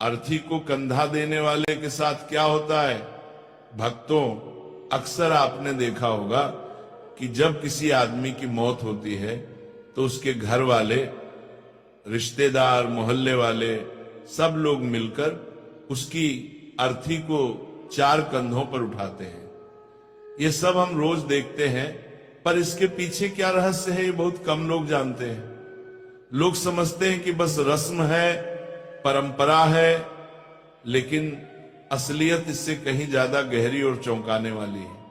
अर्थी को कंधा देने वाले के साथ क्या होता है? भक्तों, अक्सर आपने देखा होगा कि जब किसी आदमी की मौत होती है तो उसके घर वाले, रिश्तेदार, मोहल्ले वाले सब लोग मिलकर उसकी अर्थी को 4 कंधों पर उठाते हैं। ये सब हम रोज देखते हैं, पर इसके पीछे क्या रहस्य है ये बहुत कम लोग जानते हैं। लोग समझते हैं कि बस रस्म है, परंपरा है, लेकिन असलियत इससे कहीं ज्यादा गहरी और चौंकाने वाली है।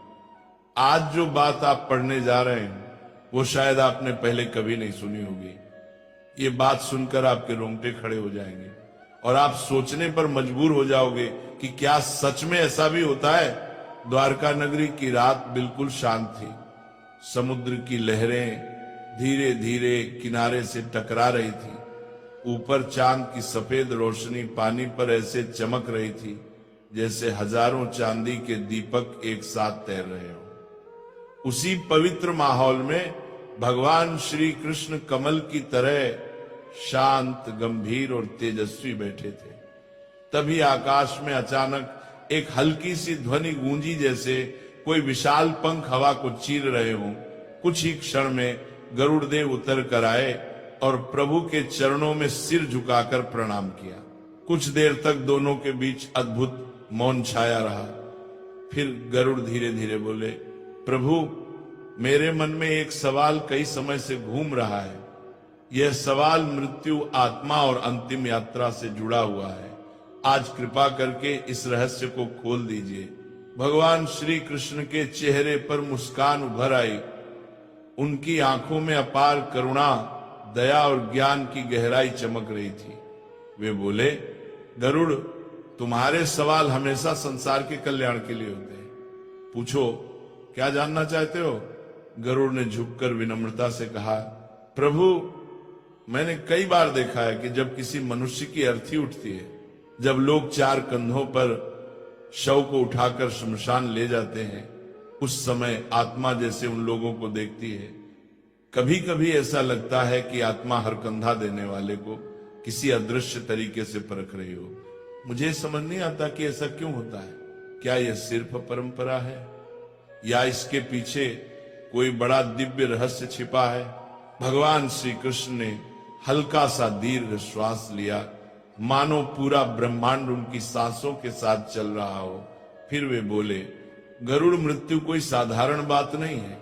आज जो बात आप पढ़ने जा रहे हैं वो शायद आपने पहले कभी नहीं सुनी होगी। ये बात सुनकर आपके रोंगटे खड़े हो जाएंगे और आप सोचने पर मजबूर हो जाओगे कि क्या सच में ऐसा भी होता है। द्वारका नगरी की रात बिल्कुल शांत थी। समुद्र की लहरें धीरे धीरे किनारे से टकरा रही थी। ऊपर चांद की सफेद रोशनी पानी पर ऐसे चमक रही थी जैसे हजारों चांदी के दीपक एक साथ तैर रहे हो। उसी पवित्र माहौल में भगवान श्री कृष्ण कमल की तरह शांत, गंभीर और तेजस्वी बैठे थे। तभी आकाश में अचानक एक हल्की सी ध्वनि गूंजी, जैसे कोई विशाल पंख हवा को चीर रहे हों। कुछ ही क्षण में गरुड़ देव उतर कर आए और प्रभु के चरणों में सिर झुकाकर प्रणाम किया। कुछ देर तक दोनों के बीच अद्भुत मौन छाया रहा। फिर गरुड़ धीरे धीरे बोले, प्रभु, मेरे मन में एक सवाल कई समय से घूम रहा है। यह सवाल मृत्यु, आत्मा और अंतिम यात्रा से जुड़ा हुआ है। आज कृपा करके इस रहस्य को खोल दीजिए। भगवान श्री कृष्ण के चेहरे पर मुस्कान उभर आई। उनकी आंखों में अपार करुणा, दया और ज्ञान की गहराई चमक रही थी। वे बोले, गरुड़, तुम्हारे सवाल हमेशा संसार के कल्याण के लिए होते हैं। पूछो, क्या जानना चाहते हो? गरुड़ ने झुककर विनम्रता से कहा, प्रभु, मैंने कई बार देखा है कि जब किसी मनुष्य की अर्थी उठती है, जब लोग 4 कंधों पर शव को उठाकर शमशान ले जाते हैं, उस समय आत्मा जैसे उन लोगों को देखती है। कभी कभी ऐसा लगता है कि आत्मा हर कंधा देने वाले को किसी अदृश्य तरीके से परख रही हो। मुझे समझ नहीं आता कि ऐसा क्यों होता है। क्या यह सिर्फ परंपरा है या इसके पीछे कोई बड़ा दिव्य रहस्य छिपा है? भगवान श्री कृष्ण ने हल्का सा दीर्घ श्वास लिया, मानो पूरा ब्रह्मांड उनकी सांसों के साथ चल रहा हो। फिर वे बोले, गरुड़, मृत्यु कोई साधारण बात नहीं है।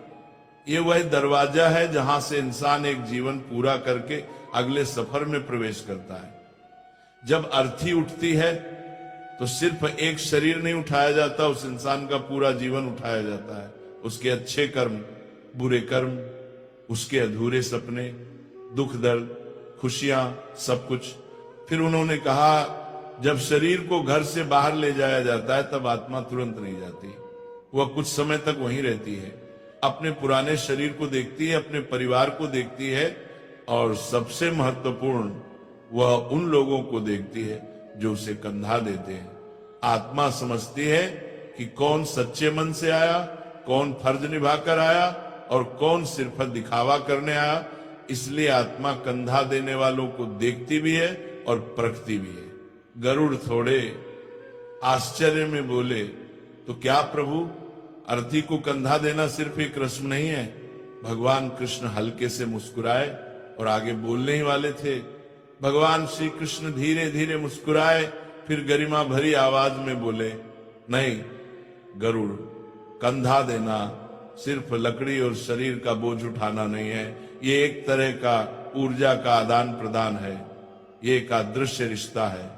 ये वह दरवाजा है जहां से इंसान एक जीवन पूरा करके अगले सफर में प्रवेश करता है। जब अर्थी उठती है तो सिर्फ एक शरीर नहीं उठाया जाता, उस इंसान का पूरा जीवन उठाया जाता है। उसके अच्छे कर्म, बुरे कर्म, उसके अधूरे सपने, दुख दर्द, खुशियां, सब कुछ। फिर उन्होंने कहा, जब शरीर को घर से बाहर ले जाया जाता है तब आत्मा तुरंत नहीं जाती। वह कुछ समय तक वहीं रहती है, अपने पुराने शरीर को देखती है, अपने परिवार को देखती है और सबसे महत्वपूर्ण, वह उन लोगों को देखती है जो उसे कंधा देते हैं। आत्मा समझती है कि कौन सच्चे मन से आया, कौन फर्ज निभाकर आया और कौन सिर्फ दिखावा करने आया। इसलिए आत्मा कंधा देने वालों को देखती भी है और परखती भी है। गरुड़ थोड़े आश्चर्य में बोले, तो क्या प्रभु, अर्थी को कंधा देना सिर्फ एक रस्म नहीं है? भगवान कृष्ण हल्के से मुस्कुराए और आगे बोलने ही वाले थे। भगवान श्री कृष्ण धीरे धीरे मुस्कुराए, फिर गरिमा भरी आवाज में बोले, नहीं गरुड़, कंधा देना सिर्फ लकड़ी और शरीर का बोझ उठाना नहीं है। ये एक तरह का ऊर्जा का आदान प्रदान है। ये एक अदृश्य रिश्ता है,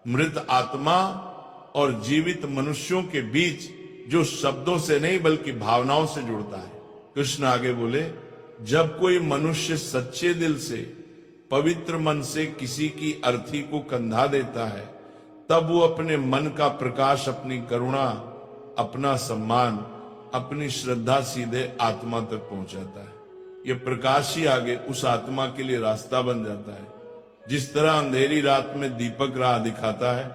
मृत आत्मा और जीवित मनुष्यों के बीच, जो शब्दों से नहीं बल्कि भावनाओं से जुड़ता है। कृष्ण आगे बोले, जब कोई मनुष्य सच्चे दिल से, पवित्र मन से किसी की अर्थी को कंधा देता है, तब वो अपने मन का प्रकाश, अपनी करुणा, अपना सम्मान, अपनी श्रद्धा सीधे आत्मा तक पहुंचाता है। ये प्रकाश ही आगे उस आत्मा के लिए रास्ता बन जाता है। जिस तरह अंधेरी रात में दीपक राह दिखाता है,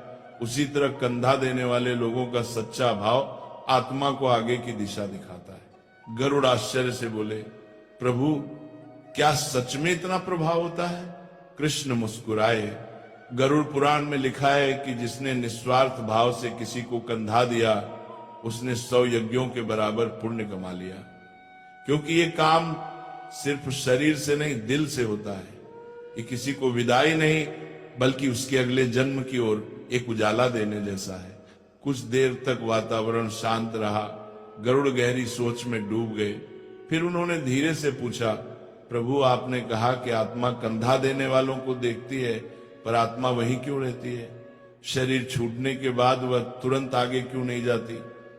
उसी तरह कंधा देने वाले लोगों का सच्चा भाव आत्मा को आगे की दिशा दिखाता है। गरुड़ आश्चर्य से बोले, प्रभु, क्या सच में इतना प्रभाव होता है? कृष्ण मुस्कुराए गरुड़ पुराण में लिखा है कि जिसने निस्वार्थ भाव से किसी को कंधा दिया उसने 100 यज्ञों के बराबर पुण्य कमा लिया, क्योंकि ये काम सिर्फ शरीर से नहीं दिल से होता है। ये किसी को विदाई नहीं बल्कि उसके अगले जन्म की ओर एक उजाला देने जैसा है। कुछ देर तक वातावरण शांत रहा, गरुड़ गहरी सोच में डूब गए। फिर उन्होंने धीरे से पूछा, प्रभु आपने कहा कि आत्मा कंधा देने वालों को देखती है, पर आत्मा वहीं क्यों रहती है? शरीर छूटने के बाद वह तुरंत आगे क्यों नहीं जाती?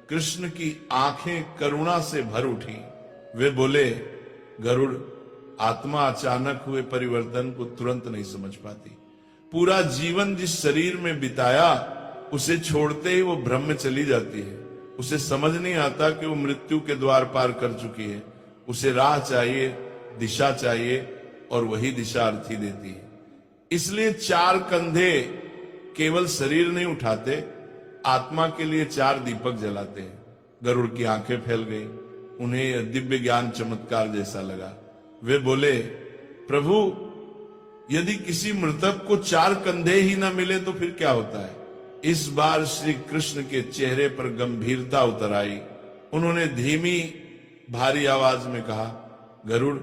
कृष्ण की आंखें करुणा से भर उठी। वे बोले, गरुड़, आत्मा अचानक हुए परिवर्तन को तुरंत नहीं समझ पाती। पूरा जीवन जिस शरीर में बिताया उसे छोड़ते ही वो भ्रम में चली जाती है। उसे समझ नहीं आता कि वो मृत्यु के द्वार पार कर चुकी है। उसे राह चाहिए, दिशा चाहिए, और वही दिशा अर्थी देती है। इसलिए 4 कंधे केवल शरीर नहीं उठाते, आत्मा के लिए 4 दीपक जलाते हैं। गरुड़ की आंखें फैल गई, उन्हें यह दिव्य ज्ञान चमत्कार जैसा लगा। वे बोले, प्रभु यदि किसी मृतक को 4 कंधे ही ना मिले तो फिर क्या होता है? इस बार श्री कृष्ण के चेहरे पर गंभीरता उतर आई। उन्होंने धीमी भारी आवाज में कहा, गरुड़,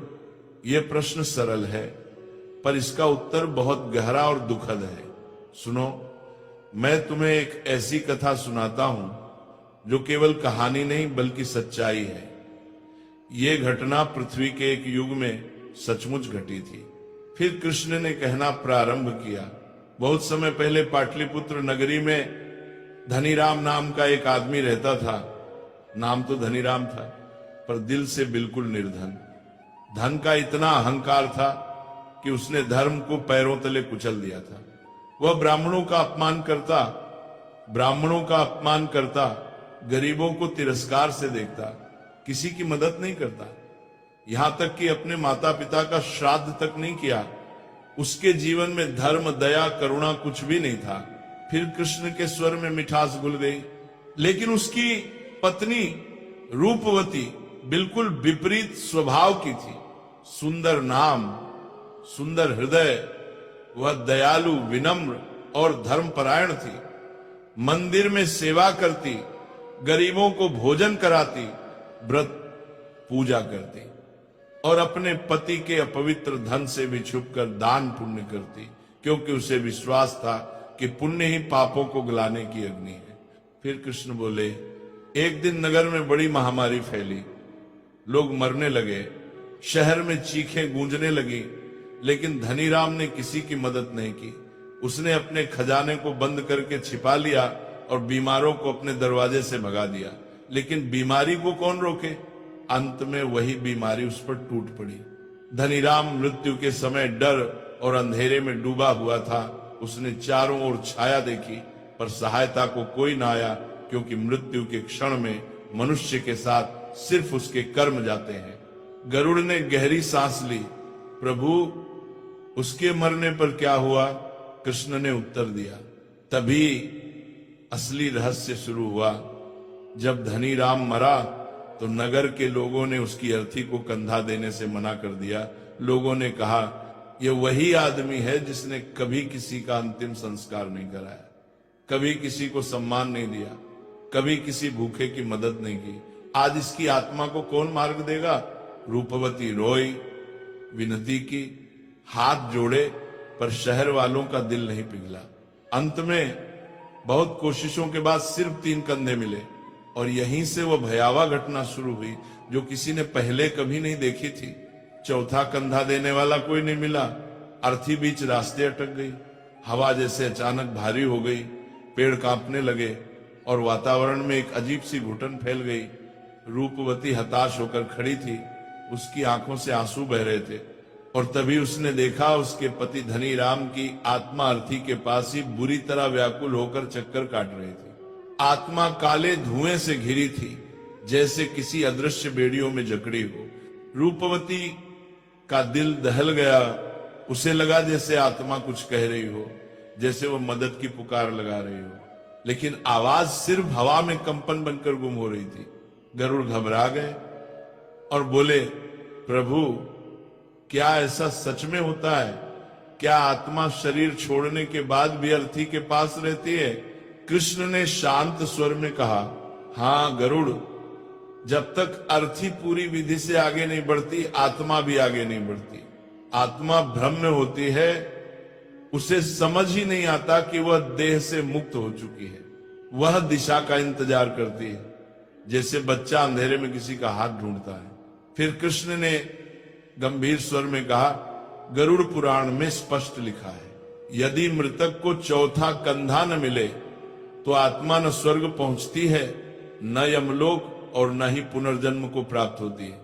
यह प्रश्न सरल है पर इसका उत्तर बहुत गहरा और दुखद है। सुनो, मैं तुम्हें एक ऐसी कथा सुनाता हूं जो केवल कहानी नहीं बल्कि सच्चाई है। ये घटना पृथ्वी के एक युग में सचमुच घटी थी। फिर कृष्ण ने कहना प्रारंभ किया, बहुत समय पहले पाटलिपुत्र नगरी में धनीराम नाम का एक आदमी रहता था। नाम तो धनीराम था पर दिल से बिल्कुल निर्धन। धन का इतना अहंकार था कि उसने धर्म को पैरों तले कुचल दिया था। वह ब्राह्मणों का अपमान करता, गरीबों को तिरस्कार से देखता, किसी की मदद नहीं करता, यहां तक कि अपने माता पिता का श्राद्ध तक नहीं किया। उसके जीवन में धर्म, दया, करुणा कुछ भी नहीं था। फिर कृष्ण के स्वर में मिठास घुल गई, लेकिन उसकी पत्नी रूपवती बिल्कुल विपरीत स्वभाव की थी। सुंदर नाम, सुंदर हृदय, वह दयालु, विनम्र और धर्मपरायण थी। मंदिर में सेवा करती, गरीबों को भोजन कराती, व्रत पूजा करती और अपने पति के अपवित्र धन से भी छुपकर दान पुण्य करती, क्योंकि उसे विश्वास था कि पुण्य ही पापों को गलाने की अग्नि है। फिर कृष्ण बोले, एक दिन नगर में बड़ी महामारी फैली, लोग मरने लगे, शहर में चीखें गूंजने लगी, लेकिन धनीराम ने किसी की मदद नहीं की। उसने अपने खजाने को बंद करके छिपा लिया और बीमारों को अपने दरवाजे से भगा दिया। लेकिन बीमारी को कौन रोके? अंत में वही बीमारी उस पर टूट पड़ी। धनीराम मृत्यु के समय डर और अंधेरे में डूबा हुआ था। उसने चारों ओर छाया देखी पर सहायता को कोई ना आया, क्योंकि मृत्यु के क्षण में मनुष्य के साथ सिर्फ उसके कर्म जाते हैं। गरुड़ ने गहरी सांस ली, प्रभु उसके मरने पर क्या हुआ? कृष्ण ने उत्तर दिया। तभी असली रहस्य शुरू हुआ। जब धनीराम मरा तो नगर के लोगों ने उसकी अर्थी को कंधा देने से मना कर दिया। लोगों ने कहा, यह वही आदमी है जिसने कभी किसी का अंतिम संस्कार नहीं कराया, कभी किसी को सम्मान नहीं दिया, कभी किसी भूखे की मदद नहीं की। आज इसकी आत्मा को कौन मार्ग देगा? रूपवती रोई, विनती की, हाथ जोड़े, पर शहर वालों का दिल नहीं पिघला। अंत में बहुत कोशिशों के बाद सिर्फ 3 कंधे मिले और यहीं से वह भयावह घटना शुरू हुई जो किसी ने पहले कभी नहीं देखी थी। चौथा कंधा देने वाला कोई नहीं मिला। अर्थी बीच रास्ते अटक गई। हवा जैसे अचानक भारी हो गई, पेड़ कांपने लगे और वातावरण में एक अजीब सी घुटन फैल गई। रूपवती हताश होकर खड़ी थी, उसकी आंखों से आंसू बह रहे थे और तभी उसने देखा उसके पति धनीराम की आत्मा अर्थी के पास ही बुरी तरह व्याकुल होकर चक्कर काट रही थी। आत्मा काले धुएं से घिरी थी, जैसे किसी अदृश्य बेड़ियों में जकड़ी हो। रूपवती का दिल दहल गया। उसे लगा जैसे आत्मा कुछ कह रही हो, जैसे वो मदद की पुकार लगा रही हो, लेकिन आवाज सिर्फ हवा में कंपन बनकर गुम हो रही थी। गरुड़ घबरा गए और बोले, प्रभु क्या ऐसा सच में होता है? क्या आत्मा शरीर छोड़ने के बाद भी अर्थी के पास रहती है? कृष्ण ने शांत स्वर में कहा, हाँ गरुड़, जब तक अर्थी पूरी विधि से आगे नहीं बढ़ती, आत्मा भी आगे नहीं बढ़ती। आत्मा भ्रम में होती है, उसे समझ ही नहीं आता कि वह देह से मुक्त हो चुकी है। वह दिशा का इंतजार करती है, जैसे बच्चा अंधेरे में किसी का हाथ ढूंढता है। फिर कृष्ण ने गंभीर स्वर में कहा, गरुड़ पुराण में स्पष्ट लिखा है, यदि मृतक को चौथा कंधा न मिले तो आत्मा न स्वर्ग पहुंचती है, न यमलोक और न ही पुनर्जन्म को प्राप्त होती है।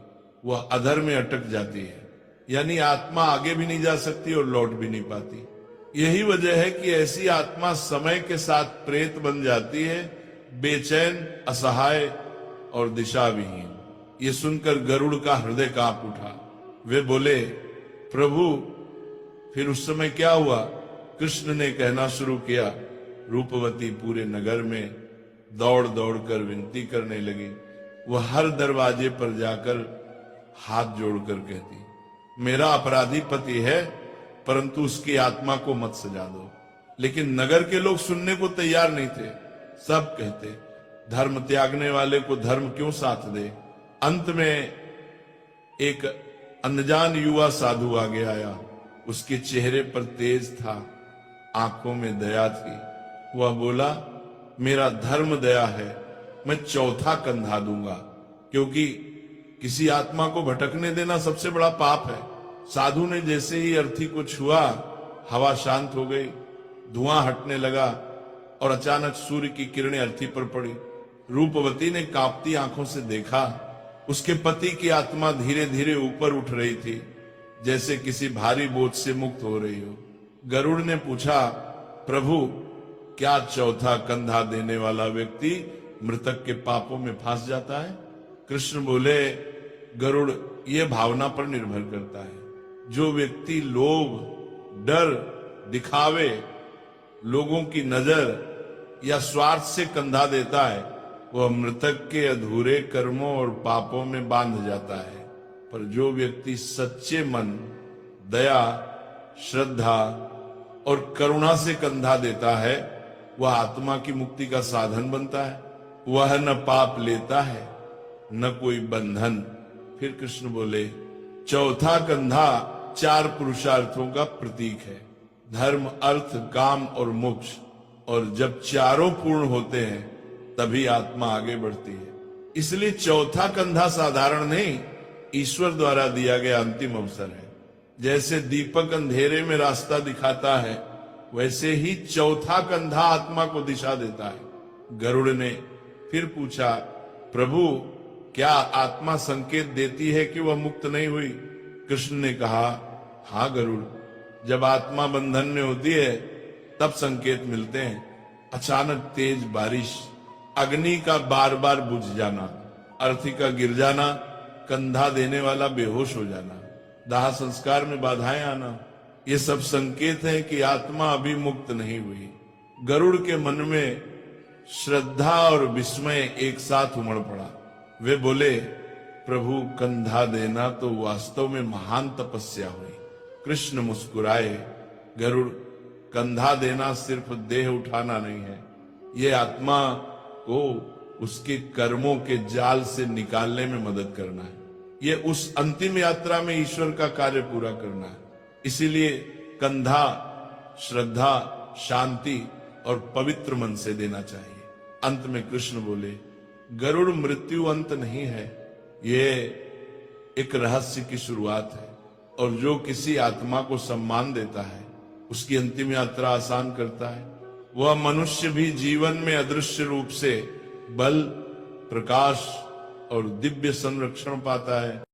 वह अधर में अटक जाती है, यानी आत्मा आगे भी नहीं जा सकती और लौट भी नहीं पाती। यही वजह है कि ऐसी आत्मा समय के साथ प्रेत बन जाती है, बेचैन, असहाय और दिशा विहीन। ये सुनकर गरुड़ का हृदय कांप उठा। वे बोले, प्रभु फिर उस समय क्या हुआ? कृष्ण ने कहना शुरू किया, रूपवती पूरे नगर में दौड़ दौड़ कर विनती करने लगी। वह हर दरवाजे पर जाकर हाथ जोड़कर कहती, मेरा अपराधी पति है, परंतु उसकी आत्मा को मत सजा दो। लेकिन नगर के लोग सुनने को तैयार नहीं थे। सब कहते, धर्म त्यागने वाले को धर्म क्यों साथ दे। अंत में एक अनजान युवा साधु आगे आया। उसके चेहरे पर तेज था, आंखों में दया थी। वह बोला, मेरा धर्म दया है, मैं चौथा कंधा दूंगा, क्योंकि किसी आत्मा को भटकने देना सबसे बड़ा पाप है। साधु ने जैसे ही अर्थी को छुआ, हवा शांत हो गई, धुआं हटने लगा और अचानक सूर्य की किरणें अर्थी पर पड़ी। रूपवती ने कांपती आंखों से देखा, उसके पति की आत्मा धीरे धीरे ऊपर उठ रही थी, जैसे किसी भारी बोझ से मुक्त हो रही हो। गरुड़ ने पूछा, प्रभु क्या चौथा कंधा देने वाला व्यक्ति मृतक के पापों में फंस जाता है? कृष्ण बोले, गरुड़, यह भावना पर निर्भर करता है। जो व्यक्ति लोभ, डर, दिखावे, लोगों की नजर या स्वार्थ से कंधा देता है, वह मृतक के अधूरे कर्मों और पापों में बांध जाता है। पर जो व्यक्ति सच्चे मन, दया, श्रद्धा और करुणा से कंधा देता है, वह आत्मा की मुक्ति का साधन बनता है। वह न पाप लेता है, न कोई बंधन। फिर कृष्ण बोले, चौथा कंधा 4 पुरुषार्थों का प्रतीक है, धर्म, अर्थ, काम और मोक्ष। और जब चारों पूर्ण होते हैं तभी आत्मा आगे बढ़ती है। इसलिए चौथा कंधा साधारण नहीं, ईश्वर द्वारा दिया गया अंतिम अवसर है। जैसे दीपक अंधेरे में रास्ता दिखाता है, वैसे ही चौथा कंधा आत्मा को दिशा देता है। गरुड़ ने फिर पूछा, प्रभु क्या आत्मा संकेत देती है कि वह मुक्त नहीं हुई? कृष्ण ने कहा, हाँ गरुड़, जब आत्मा बंधन में होती है तब संकेत मिलते हैं। अचानक तेज बारिश, अग्नि का बार बार बुझ जाना, अर्थी का गिर जाना, कंधा देने वाला बेहोश हो जाना, दाह संस्कार में बाधाएं आना, ये सब संकेत है कि आत्मा अभी मुक्त नहीं हुई। गरुड़ के मन में श्रद्धा और विस्मय एक साथ उमड़ पड़ा। वे बोले, प्रभु कंधा देना तो वास्तव में महान तपस्या हुई। कृष्ण मुस्कुराए, गरुड़, कंधा देना सिर्फ देह उठाना नहीं है, ये आत्मा को उसके कर्मों के जाल से निकालने में मदद करना है। ये उस अंतिम यात्रा में ईश्वर का कार्य पूरा करना है। इसीलिए कंधा श्रद्धा, शांति और पवित्र मन से देना चाहिए। अंत में कृष्ण बोले, गरुड़, मृत्यु अंत नहीं है, ये एक रहस्य की शुरुआत है। और जो किसी आत्मा को सम्मान देता है, उसकी अंतिम यात्रा आसान करता है। वह मनुष्य भी जीवन में अदृश्य रूप से बल, प्रकाश और दिव्य संरक्षण पाता है।